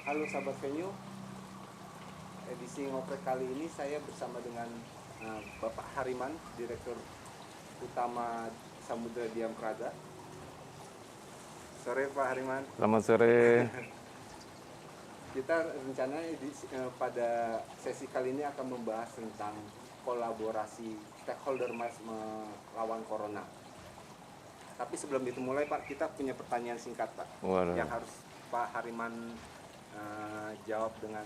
Halo sahabat venue, edisi ngoprek kali ini saya bersama dengan Bapak Hariman, Direktur Utama Samudra Diam Praga. Sore Pak Hariman. Selamat sore. Kita rencananya pada sesi kali ini akan membahas tentang kolaborasi stakeholder melawan corona. Tapi sebelum itu mulai Pak, kita punya pertanyaan singkat Pak. Waduh. Yang harus Pak Hariman jawab dengan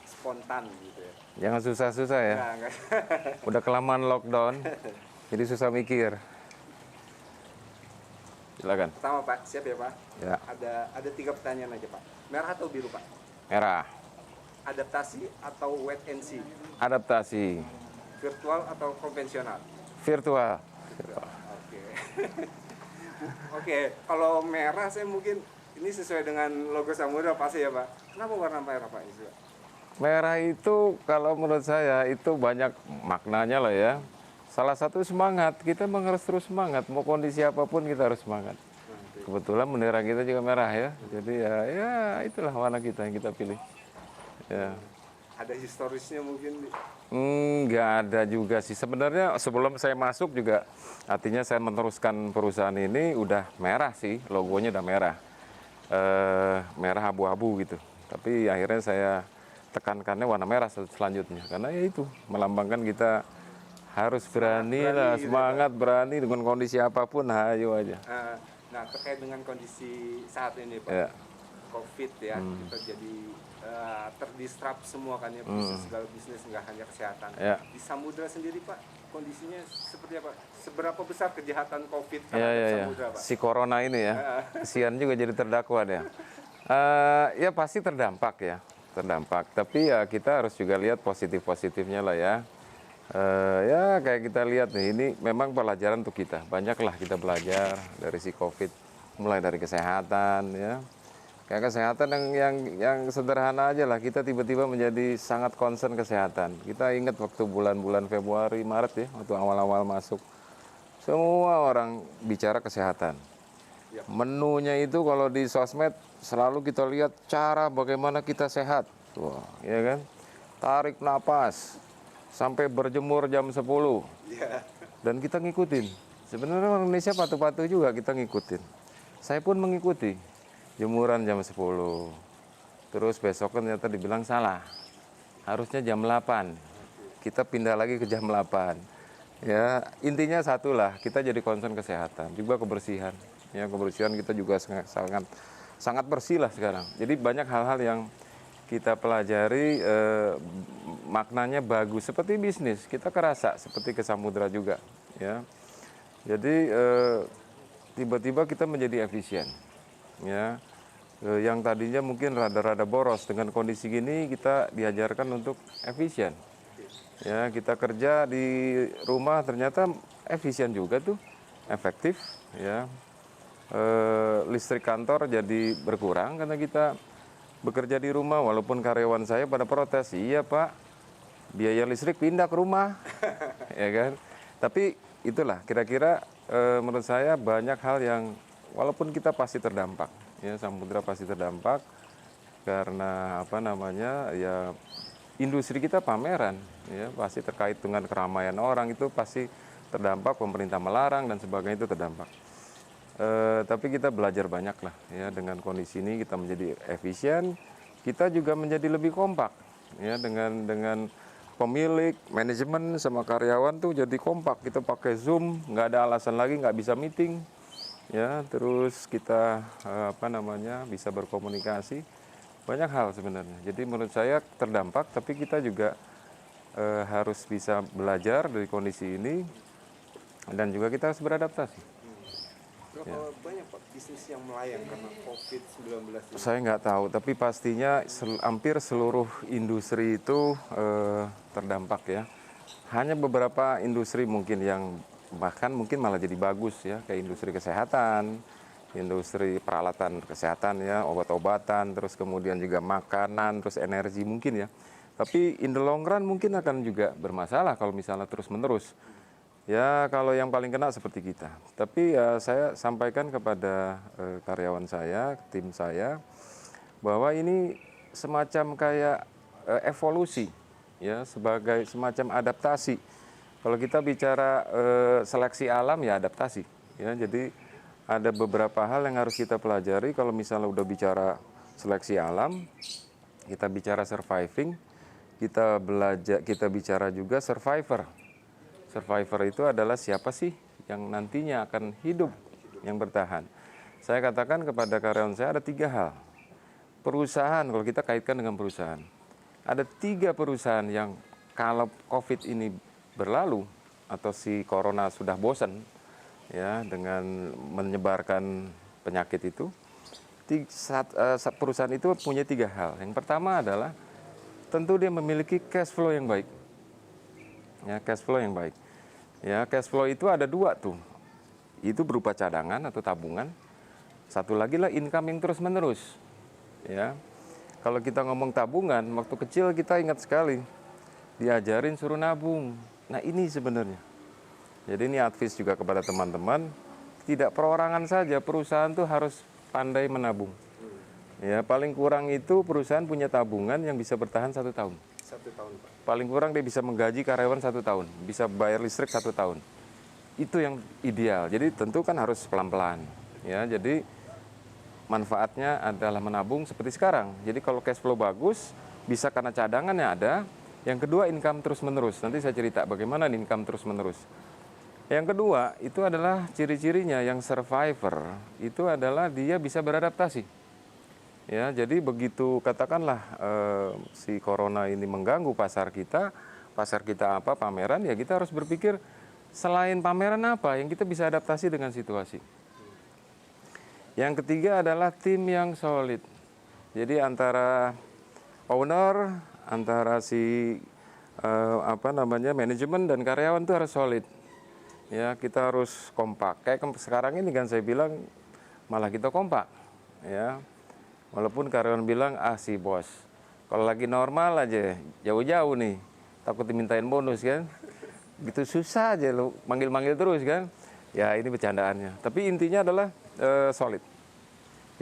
spontan gitu ya. Jangan susah-susah ya. Enggak. Udah kelamaan lockdown, jadi susah mikir. Silakan. Pertama Pak, siap ya Pak? Ya. Ada 3 pertanyaan aja Pak. Merah atau biru Pak? Merah. Adaptasi atau wait and see? Adaptasi. Virtual atau konvensional? Virtual. Oke. Oke, kalau merah saya mungkin ini sesuai dengan logo Samudra pasti ya Pak. Kenapa warna merah Pak? Merah itu kalau menurut saya itu banyak maknanya lah ya. Salah satu semangat, kita memang harus terus semangat. Mau kondisi apapun kita harus semangat. Kebetulan bendera kita juga merah ya. Jadi ya itulah warna kita yang kita pilih. Ya. Ada historisnya mungkin? Nggak ada juga sih. Sebenarnya sebelum saya masuk juga, artinya saya meneruskan perusahaan ini udah merah sih, logonya udah merah. Merah abu-abu gitu. Tapi akhirnya saya tekankannya warna merah selanjutnya. Karena ya itu, melambangkan kita harus berani lah, semangat, berani dengan kondisi apapun, ayo aja. Nah, terkait dengan kondisi saat ini Pak, Ya. COVID ya, kita jadi terdisrupt semua kan ya, segala bisnis, nggak hanya kesehatan. Ya. Di Samudra sendiri Pak, kondisinya seperti apa? Seberapa besar kejahatan COVID Ya, terhadap ya. Samudra Pak? Si corona ini ya, kesian juga jadi terdakwa ya. Ya pasti terdampak ya, terdampak. Tapi ya kita harus juga lihat positif-positifnya lah ya. Ya kayak kita lihat nih, ini memang pelajaran untuk kita. Banyaklah kita belajar dari si COVID, mulai dari kesehatan ya. Kayak kesehatan yang sederhana aja lah, kita tiba-tiba menjadi sangat concern kesehatan. Kita ingat waktu bulan-bulan Februari, Maret ya, waktu awal-awal masuk, semua orang bicara kesehatan. Menunya itu kalau di sosmed selalu kita lihat cara bagaimana kita sehat. Wah, ya kan? Tarik napas sampai berjemur jam 10. Dan kita ngikutin. Sebenarnya orang Indonesia patuh-patuh juga, kita ngikutin. Saya pun mengikuti. Jemuran jam 10. Terus besok ternyata dibilang salah. Harusnya jam 8. Kita pindah lagi ke jam 8. Ya, intinya satulah, kita jadi concern kesehatan, juga kebersihan. Ya, kebersihan kita juga sangat bersih lah sekarang. Jadi banyak hal-hal yang kita pelajari, maknanya bagus seperti bisnis. Kita kerasa seperti ke Samudra juga, ya. Jadi tiba-tiba kita menjadi efisien. Ya, yang tadinya mungkin rada-rada boros, dengan kondisi gini kita diajarkan untuk efisien. Ya, kita kerja di rumah ternyata efisien juga tuh, efektif. Ya, listrik kantor jadi berkurang karena kita bekerja di rumah. Walaupun karyawan saya pada protes, iya Pak, biaya listrik pindah ke rumah, ya kan. Tapi itulah kira-kira menurut saya banyak hal yang walaupun kita pasti terdampak, ya Samudra pasti terdampak karena apa namanya ya industri kita pameran, ya pasti terkait dengan keramaian orang itu pasti terdampak, pemerintah melarang dan sebagainya itu terdampak. Tapi kita belajar banyak lah ya, dengan kondisi ini kita menjadi efisien, kita juga menjadi lebih kompak ya, dengan pemilik, manajemen sama karyawan tuh jadi kompak. Kita pakai Zoom, nggak ada alasan lagi nggak bisa meeting. Ya, terus kita bisa berkomunikasi, banyak hal sebenarnya. Jadi menurut saya terdampak, tapi kita juga harus bisa belajar dari kondisi ini dan juga kita harus beradaptasi. Berapa banyak Pak bisnis yang melayang karena COVID-19 ini? Saya nggak tahu, tapi pastinya hampir seluruh industri itu terdampak ya. Hanya beberapa industri mungkin yang bahkan mungkin malah jadi bagus ya, kayak industri kesehatan, industri peralatan kesehatan ya, obat-obatan, terus kemudian juga makanan, terus energi mungkin ya. Tapi in the long run mungkin akan juga bermasalah kalau misalnya terus-menerus. Ya kalau yang paling kena seperti kita. Tapi ya saya sampaikan kepada karyawan saya, tim saya, bahwa ini semacam kayak evolusi, ya, sebagai semacam adaptasi. Kalau kita bicara seleksi alam, ya adaptasi, ya. Jadi ada beberapa hal yang harus kita pelajari. Kalau misalnya udah bicara seleksi alam, kita bicara surviving, kita bicara juga survivor. Survivor itu adalah siapa sih yang nantinya akan hidup, yang bertahan. Saya katakan kepada karyawan saya ada 3 hal. Perusahaan, kalau kita kaitkan dengan perusahaan, ada 3 perusahaan yang kalau COVID ini berlalu atau si corona sudah bosan, ya, dengan menyebarkan penyakit itu, perusahaan itu punya 3 hal. Yang pertama adalah tentu dia memiliki cash flow yang baik, ya, cash flow yang baik. Ya, cash flow itu ada 2 tuh, itu berupa cadangan atau tabungan. Satu lagi lah income yang terus menerus, ya. Kalau kita ngomong tabungan, waktu kecil kita ingat sekali diajarin suruh nabung. Nah ini sebenarnya, jadi ini advice juga kepada teman-teman, tidak perorangan saja, perusahaan tuh harus pandai menabung. Ya, paling kurang itu perusahaan punya tabungan yang bisa bertahan 1 tahun. 1 tahun, Pak. Paling kurang dia bisa menggaji karyawan 1 tahun, bisa bayar listrik 1 tahun. Itu yang ideal. Jadi tentu kan harus pelan-pelan. Ya, jadi manfaatnya adalah menabung seperti sekarang. Jadi kalau cash flow bagus, bisa karena cadangannya ada. Yang kedua income terus-menerus. Nanti saya cerita bagaimana income terus-menerus. Yang kedua itu adalah ciri-cirinya yang survivor. Itu adalah dia bisa beradaptasi. Ya, jadi begitu katakanlah si corona ini mengganggu pasar kita apa, pameran, ya kita harus berpikir selain pameran apa yang kita bisa adaptasi dengan situasi. Yang ketiga adalah tim yang solid. Jadi antara owner, antara si manajemen dan karyawan itu harus solid. Ya, kita harus kompak. Kayak sekarang ini kan saya bilang malah kita kompak. Ya. Walaupun karyawan bilang, si bos, kalau lagi normal aja, jauh-jauh nih, takut dimintain bonus kan. Gitu susah aja lu, manggil-manggil terus kan. Ya ini bercandaannya. Tapi intinya adalah solid.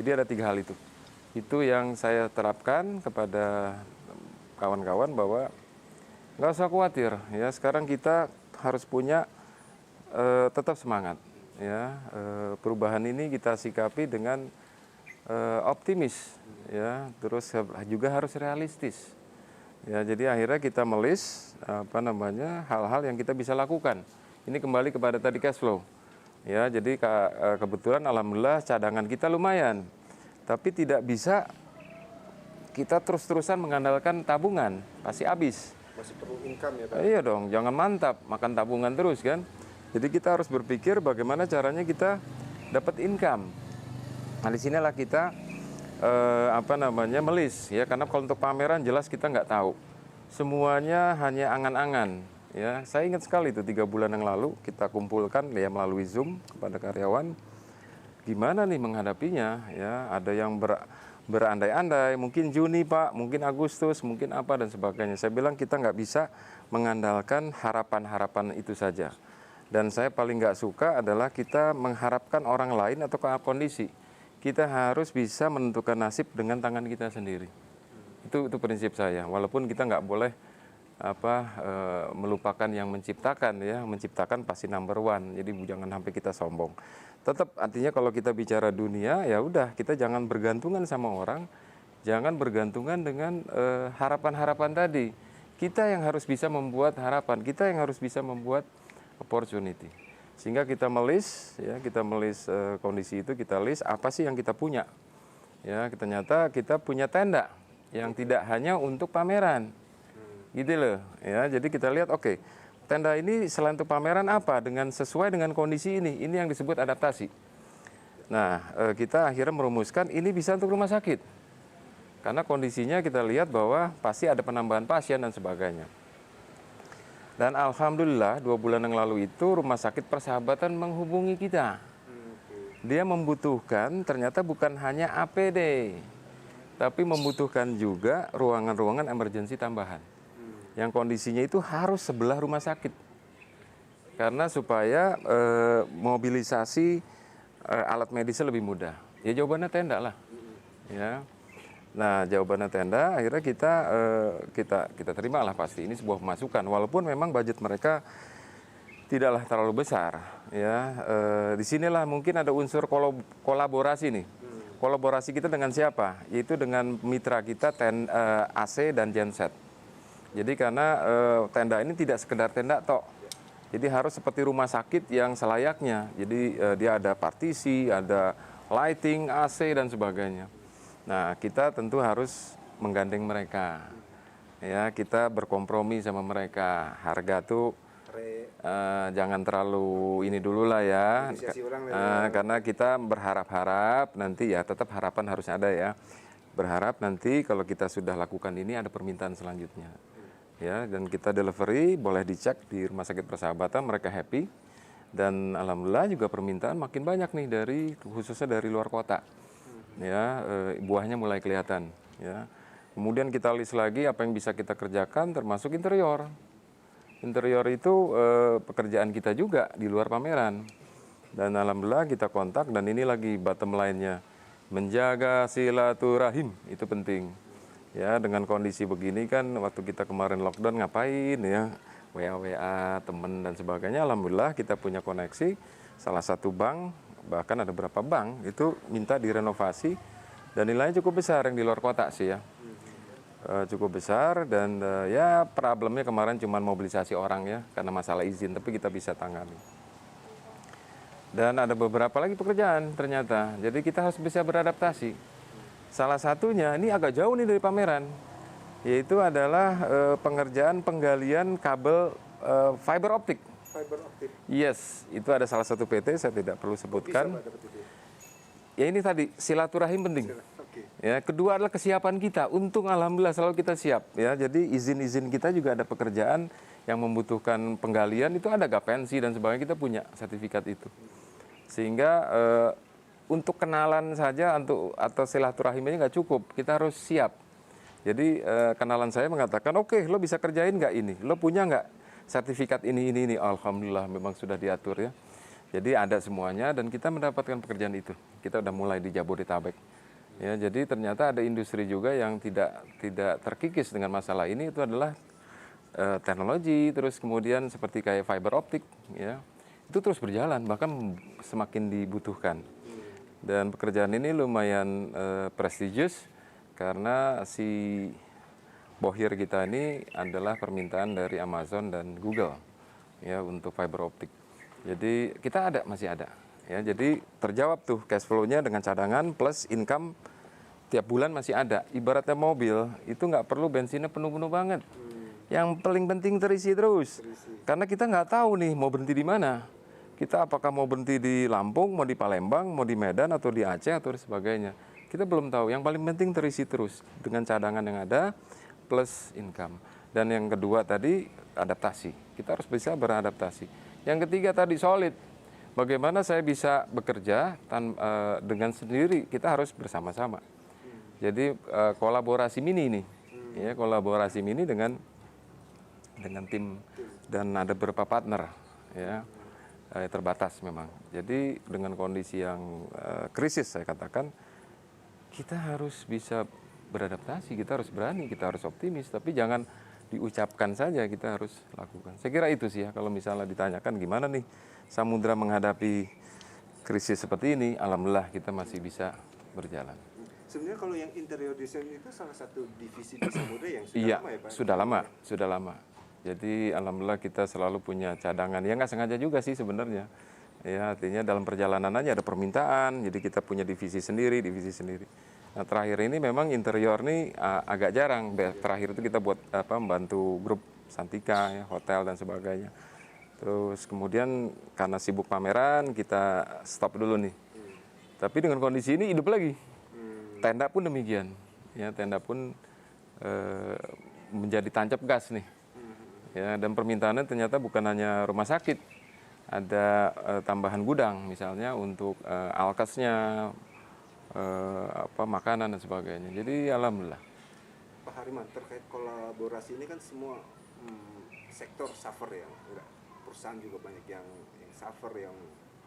Jadi ada 3 hal itu. Itu yang saya terapkan kepada kawan-kawan bahwa nggak usah khawatir. Ya, sekarang kita harus punya tetap semangat. Ya, perubahan ini kita sikapi dengan optimis, ya, terus juga harus realistis, ya. Jadi akhirnya kita melis hal-hal yang kita bisa lakukan. Ini kembali kepada tadi cash flow, ya. Jadi kebetulan alhamdulillah cadangan kita lumayan, tapi tidak bisa kita terus-terusan mengandalkan tabungan, pasti habis. Masih perlu income ya, Pak? Iya dong, jangan mantap makan tabungan terus kan. Jadi kita harus berpikir bagaimana caranya kita dapat income. Nah, di sinilah kita melis, ya, karena kalau untuk pameran jelas kita nggak tahu. Semuanya hanya angan-angan, ya. Saya ingat sekali itu 3 bulan yang lalu kita kumpulkan ya melalui Zoom kepada karyawan. Gimana nih menghadapinya, ya. Ada yang berandai-andai, mungkin Juni Pak, mungkin Agustus, mungkin apa dan sebagainya. Saya bilang kita nggak bisa mengandalkan harapan-harapan itu saja. Dan saya paling nggak suka adalah kita mengharapkan orang lain atau kondisi. Kita harus bisa menentukan nasib dengan tangan kita sendiri. Itu prinsip saya. Walaupun kita nggak boleh melupakan yang menciptakan, ya. Menciptakan pasti number one. Jadi jangan sampai kita sombong. Tetap artinya kalau kita bicara dunia, ya udah kita jangan bergantungan sama orang, jangan bergantungan dengan harapan-harapan tadi. Kita yang harus bisa membuat harapan, kita yang harus bisa membuat opportunity. Sehingga kita melis, ya, kondisi itu, kita list apa sih yang kita punya. Ya, ternyata kita punya tenda yang tidak hanya untuk pameran. Gitu loh, ya. Jadi kita lihat, oke, tenda ini selain untuk pameran apa dengan sesuai dengan kondisi ini yang disebut adaptasi. Nah, kita akhirnya merumuskan ini bisa untuk rumah sakit. Karena kondisinya kita lihat bahwa pasti ada penambahan pasien dan sebagainya. Dan alhamdulillah 2 bulan yang lalu itu Rumah Sakit Persahabatan menghubungi kita. Dia membutuhkan ternyata bukan hanya APD, tapi membutuhkan juga ruangan-ruangan emergensi tambahan. Yang kondisinya itu harus sebelah rumah sakit. Karena supaya mobilisasi alat medisnya lebih mudah. Ya jawabannya tenda lah. Ya. Nah, jawabannya tenda. Akhirnya kita terimalah pasti ini sebuah masukan. Walaupun memang budget mereka tidaklah terlalu besar, ya. Disinilah mungkin ada unsur kolaborasi nih. Kolaborasi kita dengan siapa? Yaitu dengan mitra kita AC dan genset. Jadi karena tenda ini tidak sekedar tenda tok. Jadi harus seperti rumah sakit yang selayaknya. Jadi dia ada partisi, ada lighting, AC dan sebagainya. Nah, kita tentu harus menggandeng mereka. Ya, kita berkompromi sama mereka. Harga tuh jangan terlalu ini dulu lah ya. Karena kita berharap-harap nanti ya, tetap harapan harus ada ya. Berharap nanti kalau kita sudah lakukan ini ada permintaan selanjutnya. Ya, dan kita delivery, boleh dicek di Rumah Sakit Persahabatan, mereka happy. Dan alhamdulillah juga permintaan makin banyak nih khususnya dari luar kota. Ya, buahnya mulai kelihatan. Ya. Kemudian kita list lagi apa yang bisa kita kerjakan, termasuk interior. Interior itu pekerjaan kita juga di luar pameran. Dan alhamdulillah kita kontak, dan ini lagi bottom line-nya, menjaga silaturahim itu penting. Ya, dengan kondisi begini kan, waktu kita kemarin lockdown ngapain ya, WA temen dan sebagainya. Alhamdulillah kita punya koneksi, salah satu bank, bahkan ada beberapa bank itu minta direnovasi, dan nilainya cukup besar yang di luar kota sih ya. Cukup besar, dan ya problemnya kemarin cuma mobilisasi orang ya, karena masalah izin, tapi kita bisa tangani. Dan ada beberapa lagi pekerjaan ternyata, jadi kita harus bisa beradaptasi. Salah satunya, ini agak jauh nih dari pameran, yaitu adalah pengerjaan penggalian kabel fiber optik. Fiber optik. Yes, itu ada salah satu PT, saya tidak perlu sebutkan. Ya ini tadi, silaturahim penting. Ya, kedua adalah kesiapan kita. Untung alhamdulillah selalu kita siap. Ya, jadi izin-izin kita juga ada pekerjaan yang membutuhkan penggalian, itu ada gapensi dan sebagainya, kita punya sertifikat itu. Sehingga untuk kenalan saja atau silaturahimnya nggak cukup, kita harus siap. Jadi kenalan saya mengatakan, oke, lo bisa kerjain nggak ini? Lo punya nggak sertifikat ini? Alhamdulillah memang sudah diatur ya. Jadi ada semuanya, dan kita mendapatkan pekerjaan itu. Kita udah mulai di Jabodetabek. Ya, jadi ternyata ada industri juga yang tidak terkikis dengan masalah ini, itu adalah teknologi, terus kemudian seperti kayak fiber optik ya. Itu terus berjalan, bahkan semakin dibutuhkan. Dan pekerjaan ini lumayan prestigious karena si bohir kita ini adalah permintaan dari Amazon dan Google ya untuk fiber optik. Jadi kita masih ada ya. Jadi terjawab tuh cash flow-nya dengan cadangan plus income tiap bulan masih ada. Ibaratnya mobil itu nggak perlu bensinnya penuh-penuh banget. Yang paling penting terisi terus. Karena kita nggak tahu nih mau berhenti di mana. Kita apakah mau berhenti di Lampung, mau di Palembang, mau di Medan atau di Aceh atau sebagainya. Kita belum tahu. Yang paling penting terisi terus dengan cadangan yang ada plus income. Dan yang kedua tadi adaptasi. Kita harus bisa beradaptasi. Yang ketiga tadi solid. Bagaimana saya bisa bekerja dengan sendiri? Kita harus bersama-sama. Jadi kolaborasi mini ini, ya kolaborasi mini dengan tim, dan ada beberapa partner, ya terbatas memang. Jadi dengan kondisi yang krisis saya katakan, kita harus bisa beradaptasi, kita harus berani, kita harus optimis, tapi jangan diucapkan saja, kita harus lakukan. Saya kira itu sih ya, kalau misalnya ditanyakan gimana nih Samudra menghadapi krisis seperti ini, alhamdulillah kita masih bisa berjalan. Sebenarnya kalau yang interior design itu salah satu divisi di Samudra yang sudah iya, lama ya Pak? Sudah lama. Jadi alhamdulillah kita selalu punya cadangan, ya nggak sengaja juga sih sebenarnya. Ya artinya dalam perjalanan aja ada permintaan, jadi kita punya divisi sendiri. Nah terakhir ini memang interior nih agak jarang. Terakhir itu kita buat membantu grup Santika, ya, hotel dan sebagainya. Terus kemudian karena sibuk pameran kita stop dulu nih. Tapi dengan kondisi ini hidup lagi. Tenda pun demikian. Ya tenda pun menjadi tancap gas nih. Ya dan permintaannya ternyata bukan hanya rumah sakit. Ada tambahan gudang misalnya untuk alkesnya, makanan dan sebagainya. Jadi alhamdulillah. Pak Hariman, terkait kolaborasi ini kan semua sektor suffer ya, perusahaan juga banyak yang suffer, yang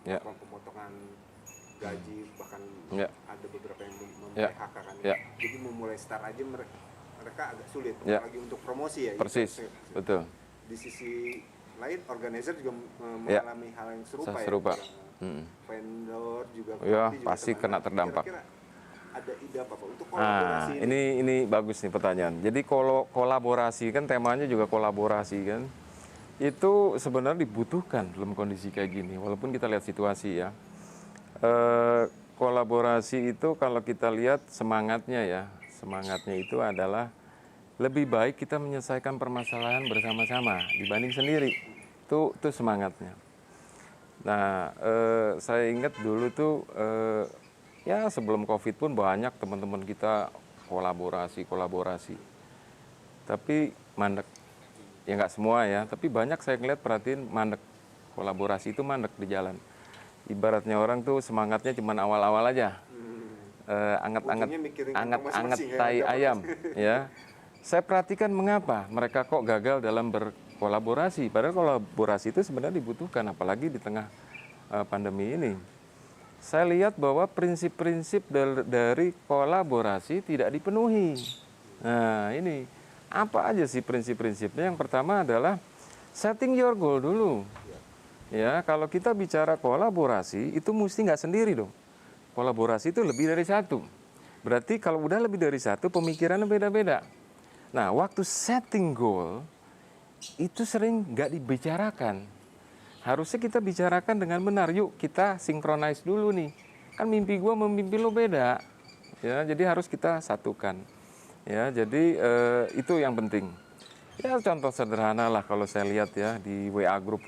pemotongan gaji, bahkan ada beberapa yang mem-PHK kan. Ya. Jadi memulai start aja mereka agak sulit, Ya. apalagi untuk promosi ya. Persis, betul. Di sisi lain, organizer juga Ya. mengalami hal yang serupa, Serupa. ya. Vendor juga, Ya, pelatih juga pasti kena terdampak. Kira-kira ada ide apa Pak untuk kolaborasi Nah, ini bagus nih pertanyaan. Jadi kalau kolaborasi kan temanya juga kolaborasi kan. Itu sebenarnya dibutuhkan dalam kondisi kayak gini. Walaupun kita lihat situasi ya. Kolaborasi itu kalau kita lihat semangatnya ya. Semangatnya itu adalah lebih baik kita menyelesaikan permasalahan bersama-sama dibanding sendiri. Itu semangatnya. Nah, saya ingat dulu tuh ya sebelum COVID pun banyak teman-teman kita kolaborasi. Tapi mandek. Ya nggak semua ya, tapi banyak saya ngeliat perhatiin mandek. Kolaborasi itu mandek di jalan. Ibaratnya orang tuh semangatnya cuma awal-awal aja. Anget-anget tai ayam. Ya. Saya perhatikan mengapa mereka kok gagal dalam berkolaborasi. Padahal kolaborasi itu sebenarnya dibutuhkan, apalagi di tengah pandemi ini. Saya lihat bahwa prinsip-prinsip dari kolaborasi tidak dipenuhi. Nah, ini apa aja sih prinsip-prinsipnya? Yang pertama adalah setting your goal dulu. Ya, kalau kita bicara kolaborasi itu mesti nggak sendiri dong. Kolaborasi itu lebih dari satu. Berarti kalau udah lebih dari satu, pemikirannya beda-beda. Nah, waktu setting goal itu sering nggak dibicarakan. Harusnya kita bicarakan dengan benar. Yuk kita synchronize dulu nih. Kan mimpi gua sama mimpi lo beda. Ya, jadi harus kita satukan. Ya, jadi itu yang penting. Ya contoh sederhana lah kalau saya lihat ya di WA group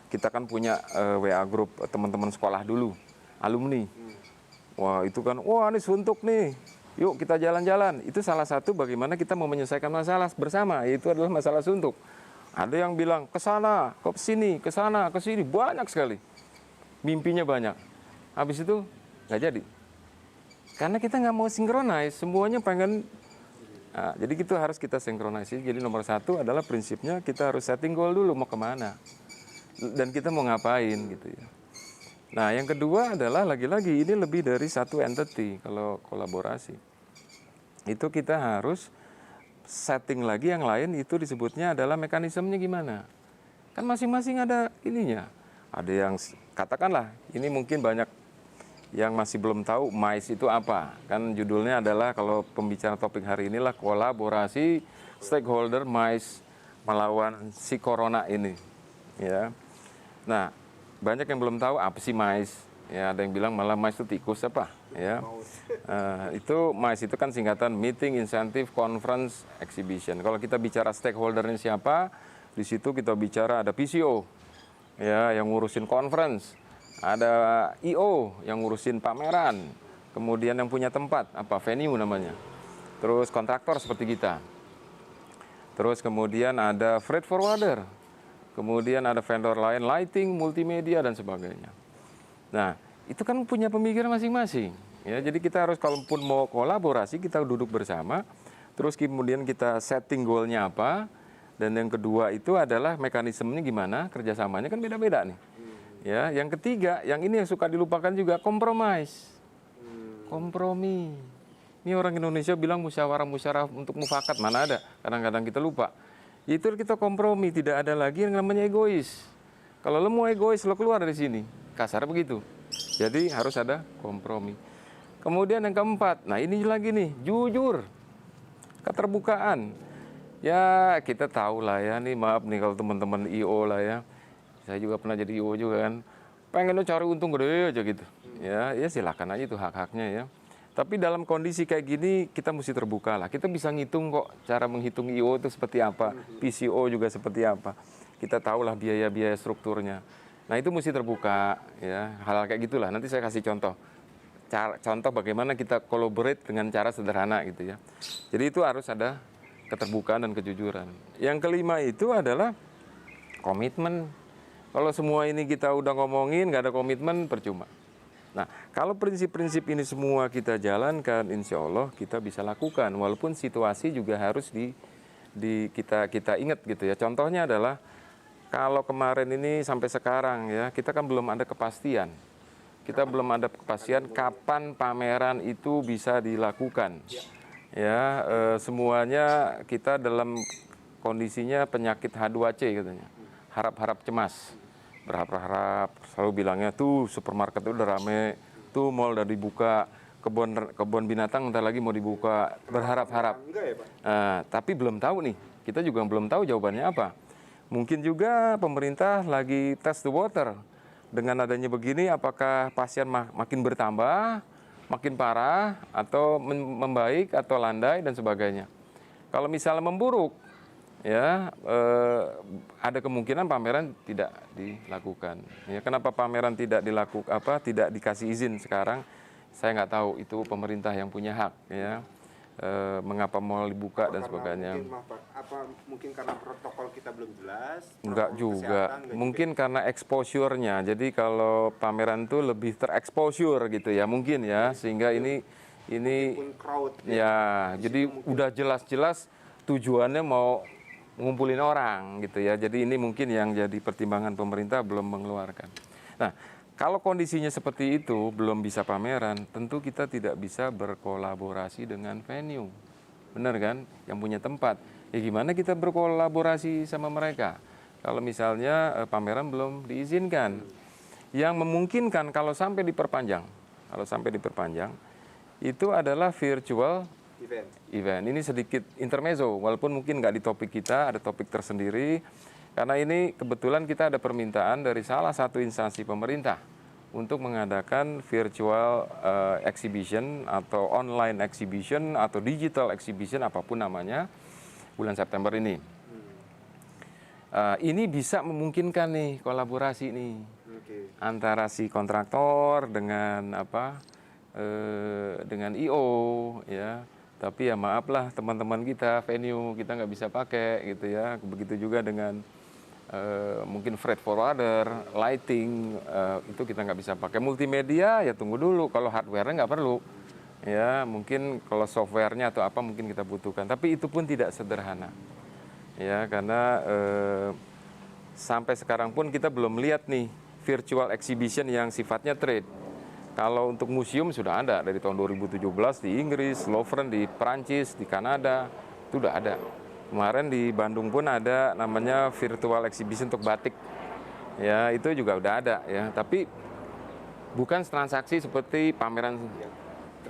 kita kan punya WA group teman-teman sekolah dulu, alumni. Wah itu kan, wah ini suntuk nih. Yuk kita jalan-jalan. Itu salah satu bagaimana kita mau menyelesaikan masalah bersama. Itu adalah masalah suntuk. Ada yang bilang ke sana, ke sini, ke sana, ke sini, banyak sekali. Mimpinya banyak. Habis itu nggak jadi. Karena kita nggak mau sinkronis, semuanya pengen. Nah, jadi itu harus kita sinkronisasi. Jadi nomor satu adalah prinsipnya kita harus setting goal dulu mau kemana dan kita mau ngapain gitu ya. Nah yang kedua adalah lagi-lagi ini lebih dari satu entity kalau kolaborasi. Itu kita harus setting lagi yang lain, itu disebutnya adalah mekanismenya gimana. Kan masing-masing ada ininya. Ada yang katakanlah ini mungkin banyak yang masih belum tahu MICE itu apa. Kan judulnya adalah kalau pembicara topik hari inilah kolaborasi stakeholder MICE melawan si corona ini. Ya. Nah, banyak yang belum tahu apa sih MICE. Ya, ada yang bilang malah MICE itu tikus apa? Ya. Itu MICE itu kan singkatan Meeting Incentive Conference Exhibition. Kalau kita bicara stakeholdernya siapa, di situ kita bicara ada PCO. Ya, yang ngurusin conference. Ada IO yang ngurusin pameran, kemudian yang punya tempat, apa venue namanya. Terus kontraktor seperti kita. Terus kemudian ada freight forwarder. Kemudian ada vendor lain, lighting, multimedia dan sebagainya. Nah, itu kan punya pemikiran masing-masing. Ya, jadi kita harus kalaupun mau kolaborasi, kita duduk bersama. Terus kemudian kita setting goalnya apa. Dan yang kedua itu adalah mekanismenya gimana, kerjasamanya kan beda-beda nih. Ya, yang ketiga, yang ini yang suka dilupakan juga compromise. Kompromi. Ini orang Indonesia bilang musyawarah untuk mufakat, mana ada? Kadang-kadang kita lupa. Itu kita kompromi, tidak ada lagi yang namanya egois. Kalau lo mau egois, lo keluar dari sini. Kasar begitu. Jadi harus ada kompromi. Kemudian yang keempat, nah ini lagi nih, jujur. Keterbukaan. Ya kita tahu lah ya, nih maaf nih kalau teman-teman IO lah ya. Saya juga pernah jadi IO juga kan, pengennya cari untung gede aja gitu. Ya silakan aja itu hak-haknya ya. Tapi dalam kondisi kayak gini kita mesti terbuka lah. Kita bisa ngitung kok cara menghitung IO itu seperti apa, PCO juga seperti apa. Kita tahulah biaya-biaya strukturnya. Nah itu mesti terbuka ya, hal-hal kayak gitulah. Nanti saya kasih contoh. Contoh bagaimana kita collaborate dengan cara sederhana gitu ya. Jadi itu harus ada keterbukaan dan kejujuran. Yang kelima itu adalah komitmen. Kalau semua ini kita udah ngomongin, nggak ada komitmen, percuma. Nah, kalau prinsip-prinsip ini semua kita jalankan, insya Allah kita bisa lakukan. Walaupun situasi juga harus kita ingat gitu ya. Contohnya adalah kalau kemarin ini sampai sekarang ya, kita kan belum ada kepastian. kita belum ada kepastian kapan pameran itu bisa dilakukan. Ya, semuanya kita dalam kondisinya penyakit H2C katanya. Harap-harap cemas. Berharap-harap, selalu bilangnya tuh supermarket udah rame, tuh mall udah dibuka, kebun binatang bentar lagi mau dibuka, berharap-harap. Tapi belum tahu nih, kita juga belum tahu jawabannya apa. Mungkin juga pemerintah lagi test the water. Dengan adanya begini, apakah pasien makin bertambah, makin parah, atau membaik, atau landai, dan sebagainya. Kalau misalnya memburuk, ya ada kemungkinan pameran tidak dilakukan. Ya, kenapa pameran tidak dilakukan, tidak dikasih izin sekarang? Saya nggak tahu, itu pemerintah yang punya hak, ya. Mengapa mall dibuka dan sebagainya. Mungkin karena protokol kita belum jelas? Enggak juga, mungkin karena exposure-nya. Jadi kalau pameran itu lebih terexposure gitu ya, mungkin ya, sehingga ini crowd, ya, jadi udah jelas-jelas tujuannya mau ngumpulin orang gitu ya. Jadi ini mungkin yang jadi pertimbangan pemerintah belum mengeluarkan. Nah, kalau kondisinya seperti itu, belum bisa pameran, tentu kita tidak bisa berkolaborasi dengan venue. Benar kan? Yang punya tempat. Ya gimana kita berkolaborasi sama mereka? Kalau misalnya pameran belum diizinkan. Yang memungkinkan kalau sampai diperpanjang, itu adalah virtual event. Ini sedikit intermezzo, walaupun mungkin nggak di topik kita, ada topik tersendiri. Karena ini kebetulan kita ada permintaan dari salah satu instansi pemerintah untuk mengadakan virtual exhibition atau online exhibition atau digital exhibition, apapun namanya, bulan September ini. Ini bisa memungkinkan nih kolaborasi nih antara si kontraktor dengan dengan IO, ya. Tapi ya maaflah teman-teman kita, venue kita nggak bisa pakai gitu ya. Begitu juga dengan mungkin freight forwarder, lighting, itu kita nggak bisa pakai. Multimedia ya tunggu dulu, kalau hardware-nya nggak perlu. Ya mungkin kalau software-nya atau apa mungkin kita butuhkan. Tapi itu pun tidak sederhana. Ya karena sampai sekarang pun kita belum lihat nih virtual exhibition yang sifatnya trade. Kalau untuk museum sudah ada dari tahun 2017 di Inggris, Louvre di Perancis, di Kanada, itu sudah ada. Kemarin di Bandung pun ada namanya virtual exhibition untuk batik. Ya, itu juga udah ada ya, tapi bukan transaksi seperti pameran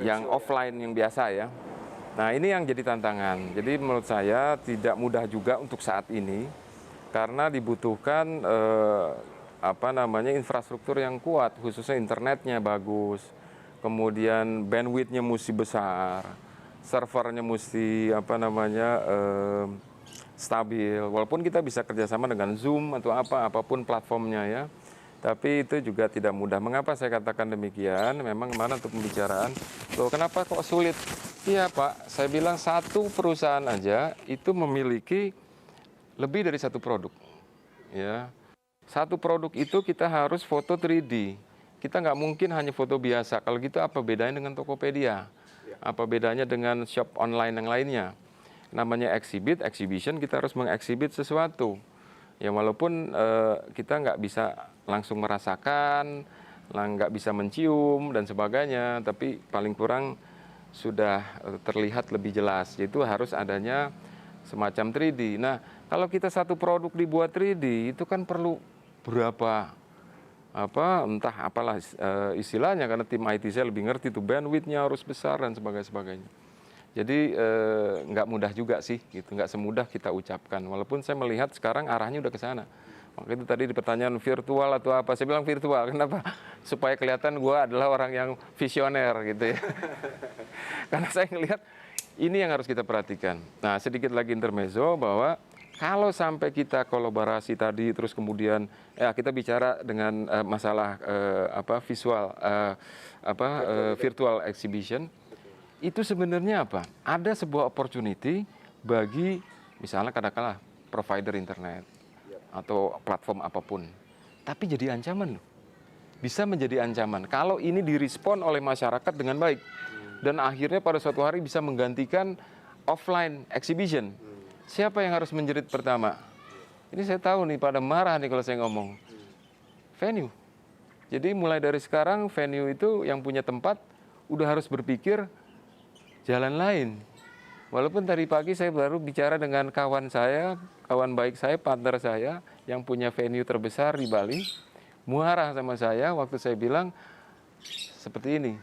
yang offline yang biasa ya. Nah, ini yang jadi tantangan. Jadi menurut saya tidak mudah juga untuk saat ini karena dibutuhkan infrastruktur yang kuat, khususnya internetnya bagus, kemudian bandwidth-nya mesti besar, servernya mesti stabil. Walaupun kita bisa kerjasama dengan Zoom atau apapun platformnya ya, tapi itu juga tidak mudah. Mengapa saya katakan demikian? Memang kemarin untuk pembicaraan, loh kenapa kok sulit? Iya Pak, saya bilang satu perusahaan aja itu memiliki lebih dari satu produk, ya. Satu produk itu kita harus foto 3D. Kita nggak mungkin hanya foto biasa. Kalau gitu apa bedanya dengan Tokopedia? Apa bedanya dengan shop online yang lainnya? Namanya exhibition, kita harus mengeksibit sesuatu. Ya walaupun kita nggak bisa langsung merasakan, nggak bisa mencium dan sebagainya, tapi paling kurang sudah terlihat lebih jelas. Itu harus adanya semacam 3D. Nah, kalau kita satu produk dibuat 3D, itu kan perlu berapa entah apalah istilahnya, karena tim IT saya lebih ngerti tuh, bandwidth-nya harus besar dan sebagainya. Jadi nggak mudah juga sih, gitu, nggak semudah kita ucapkan. Walaupun saya melihat sekarang arahnya udah ke sana. Makanya itu tadi di pertanyaan virtual atau apa, saya bilang virtual. Kenapa? Supaya kelihatan gue adalah orang yang visioner gitu ya. Karena saya ngelihat ini yang harus kita perhatikan. Nah, sedikit lagi intermezzo bahwa kalau sampai kita kolaborasi tadi, terus kemudian kita bicara dengan masalah visual, virtual exhibition, itu sebenarnya apa? Ada sebuah opportunity bagi misalnya katakanlah provider internet atau platform apapun, tapi jadi ancaman loh. Bisa menjadi ancaman kalau ini direspon oleh masyarakat dengan baik dan akhirnya pada suatu hari bisa menggantikan offline exhibition. Siapa yang harus menjerit pertama? Ini saya tahu nih pada marah nih kalau saya ngomong. Venue. Jadi mulai dari sekarang venue itu yang punya tempat udah harus berpikir jalan lain. Walaupun tadi pagi saya baru bicara dengan kawan saya, kawan baik saya, partner saya yang punya venue terbesar di Bali, marah sama saya waktu saya bilang seperti ini.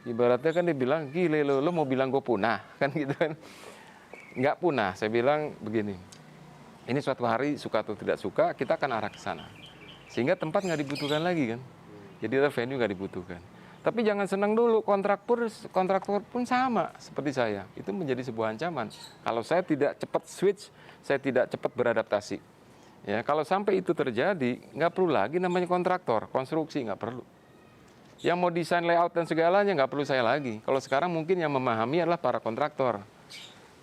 Ibaratnya kan dia bilang, gile lo mau bilang gue punah, kan gitu kan. Nggak punah, saya bilang begini, ini suatu hari suka atau tidak suka, kita akan arah ke sana. Sehingga tempat nggak dibutuhkan lagi kan. Jadi venue nggak dibutuhkan. Tapi jangan senang dulu, kontraktor pun sama seperti saya. Itu menjadi sebuah ancaman. Kalau saya tidak cepat switch, saya tidak cepat beradaptasi. Ya, kalau sampai itu terjadi, nggak perlu lagi namanya kontraktor, konstruksi nggak perlu. Yang mau desain layout dan segalanya nggak perlu saya lagi. Kalau sekarang mungkin yang memahami adalah para kontraktor.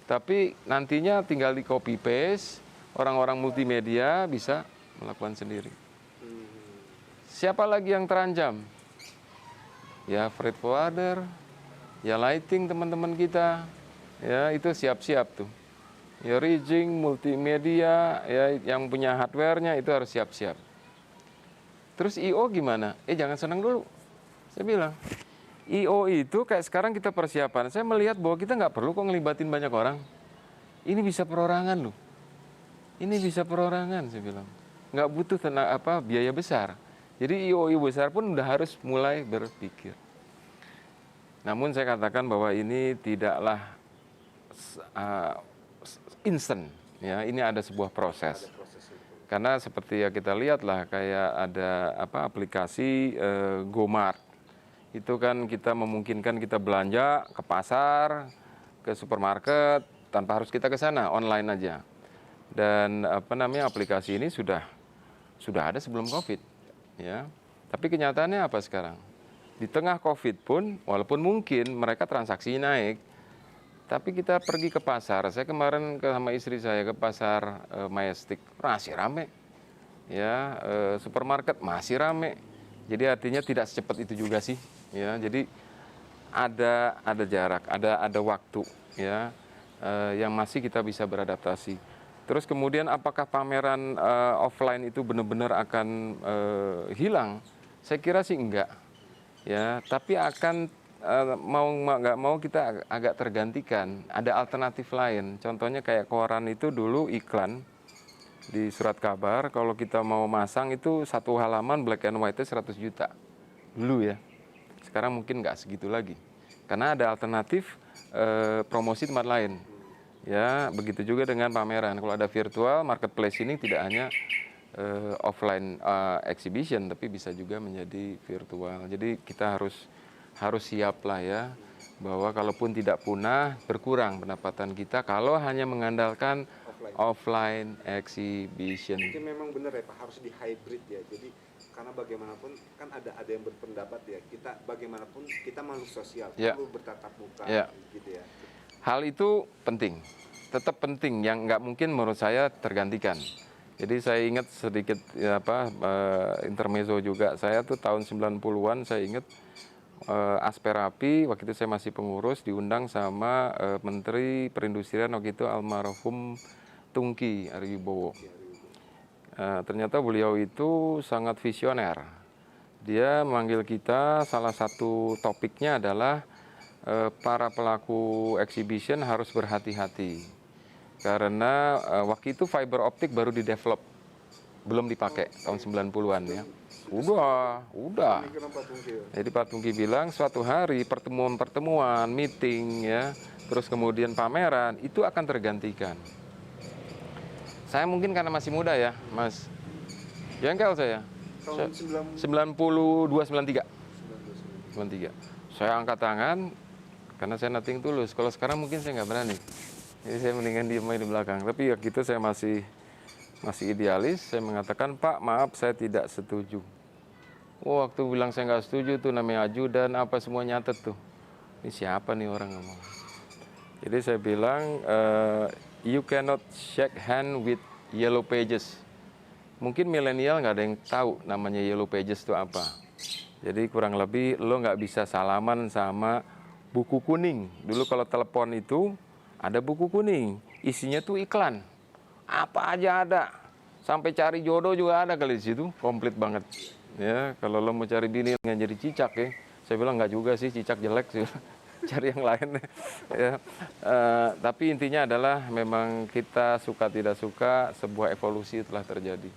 Tapi nantinya tinggal di copy paste, orang-orang multimedia bisa melakukan sendiri. Siapa lagi yang terancam? Ya freight forwarder, ya lighting teman-teman kita, ya itu siap-siap tuh. Ya rigging, multimedia, ya yang punya hardware-nya itu harus siap-siap. Terus I.O. gimana? Jangan senang dulu. Saya bilang, I.O. itu kayak sekarang kita persiapan. Saya melihat bahwa kita nggak perlu kok ngelibatin banyak orang. Ini bisa perorangan loh. Ini bisa perorangan, saya bilang. Nggak butuh biaya besar. Jadi I.O. besar pun udah harus mulai berpikir. Namun saya katakan bahwa ini tidaklah instan. Ya, ini ada sebuah proses. Karena seperti ya kita lihat lah, kayak ada aplikasi GoMart. Itu kan kita memungkinkan kita belanja ke pasar, ke supermarket, tanpa harus kita ke sana, online aja. Dan aplikasi ini sudah ada sebelum COVID. Ya, tapi kenyataannya apa sekarang? Di tengah COVID pun, walaupun mungkin mereka transaksi naik, tapi kita pergi ke pasar. Saya kemarin sama istri saya ke pasar Majestic, masih rame. Ya, supermarket masih rame. Jadi artinya tidak secepat itu juga sih. Ya, jadi ada jarak, ada waktu, ya, yang masih kita bisa beradaptasi. Terus kemudian apakah pameran offline itu benar-benar akan hilang? Saya kira sih enggak. Ya, tapi akan mau nggak mau kita agak tergantikan. Ada alternatif lain. Contohnya kayak koran itu dulu iklan di surat kabar. Kalau kita mau masang itu satu halaman black and white 100 juta dulu ya. Sekarang mungkin nggak segitu lagi. Karena ada alternatif promosi tempat lain. Ya, begitu juga dengan pameran. Kalau ada virtual marketplace ini tidak hanya offline exhibition, tapi bisa juga menjadi virtual. Jadi kita harus siap lah ya, bahwa kalaupun tidak punah, berkurang pendapatan kita kalau hanya mengandalkan offline exhibition. Mungkin memang benar ya Pak, harus di hybrid ya. Jadi karena bagaimanapun kan ada yang berpendapat ya, kita bagaimanapun kita makhluk sosial, perlu bertatap muka gitu ya. Hal itu penting, tetap penting, yang nggak mungkin menurut saya tergantikan. Jadi saya ingat sedikit intermezzo juga. Saya tuh tahun 90-an saya ingat Asperapi, waktu itu saya masih pengurus, diundang sama Menteri Perindustrian waktu itu almarhum Tungki Ariwibowo. Ternyata beliau itu sangat visioner. Dia memanggil kita, salah satu topiknya adalah para pelaku exhibition harus berhati-hati. Karena waktu itu fiber optik baru di-develop, belum dipakai tahun 90-an ya. Udah. Jadi Pak Tungki bilang suatu hari pertemuan, meeting ya, terus kemudian pameran itu akan tergantikan. Saya mungkin karena masih muda ya, Mas. Jengkel saya. Tahun 92, 93. Saya angkat tangan karena saya nothing tulus. Kalau sekarang mungkin saya nggak berani. Jadi saya mendingan diem di belakang. Tapi ya gitu saya masih idealis. Saya mengatakan, Pak, maaf saya tidak setuju. Waktu bilang saya nggak setuju tuh namanya ajudan apa semua nyatet tuh. Ini siapa nih orang ngomong? Jadi saya bilang, you cannot shake hand with yellow pages. Mungkin milenial nggak ada yang tahu namanya yellow pages itu apa. Jadi kurang lebih lo nggak bisa salaman sama buku kuning. Dulu kalau telepon itu ada buku kuning, isinya tuh iklan. Apa aja ada. Sampai cari jodoh juga ada kali di situ, komplit banget. Ya, kalau lo mau cari bini yang jadi cicak ya, saya bilang nggak juga sih, cicak jelek sih. Cari yang lain ya. Tapi intinya adalah memang kita suka tidak suka sebuah evolusi telah terjadi.